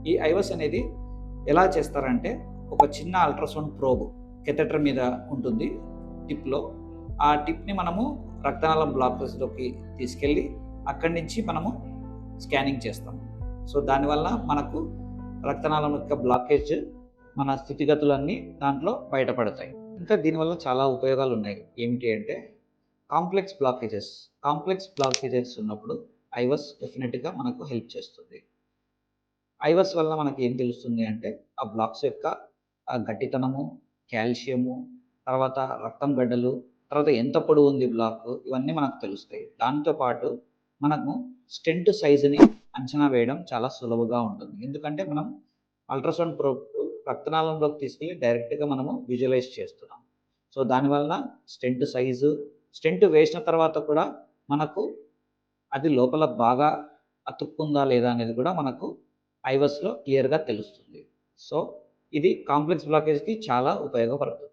ఈ ఐవస్ అనేది ఎలా చేస్తారంటే ఒక చిన్న అల్ట్రాసౌండ్ ప్రోబ్ కెథెటర్ మీద ఉంటుంది టిప్లో. ఆ టిప్ని మనము రక్తనాళం బ్లాకేజ్లోకి తీసుకెళ్ళి అక్కడి నుంచి మనము స్కానింగ్ చేస్తాము. సో దానివల్ల మనకు రక్తనాళం యొక్క బ్లాకేజ్ మన స్థితిగతులన్నీ దాంట్లో బయటపడతాయి. ఇంకా దీనివల్ల చాలా ఉపయోగాలు ఉన్నాయి. ఏమిటి అంటే కాంప్లెక్స్ బ్లాకేజెస్ ఉన్నప్పుడు ఐవస్ డెఫినెట్గా మనకు హెల్ప్ చేస్తుంది. ఐవస్ వల్ల మనకి ఏం తెలుస్తుంది అంటే ఆ బ్లాక్స్ యొక్క గట్టితనము, కాల్షియము, తర్వాత రక్తం గడ్డలు, తర్వాత ఎంత పొడవు ఉంది బ్లాక్, ఇవన్నీ మనకు తెలుస్తాయి. దాంతోపాటు మనము స్టెంట్ సైజుని అంచనా వేయడం చాలా సులభంగా ఉంటుంది. ఎందుకంటే మనం అల్ట్రాసౌండ్ ప్రోబ్ రక్తనాళంలోకి తీసుకెళ్ళి డైరెక్ట్గా మనము విజువలైజ్ చేస్తున్నాం. సో దానివల్ల స్టెంట్ సైజు, స్టెంట్ వేసిన తర్వాత కూడా మనకు అది లోపల బాగా అతుక్కుందా లేదా అనేది కూడా మనకు ఐవస్లో క్లియర్గా తెలుస్తుంది. సో ఇది కాంప్లెక్స్ బ్లాకేజ్కి చాలా ఉపయోగపడుతుంది.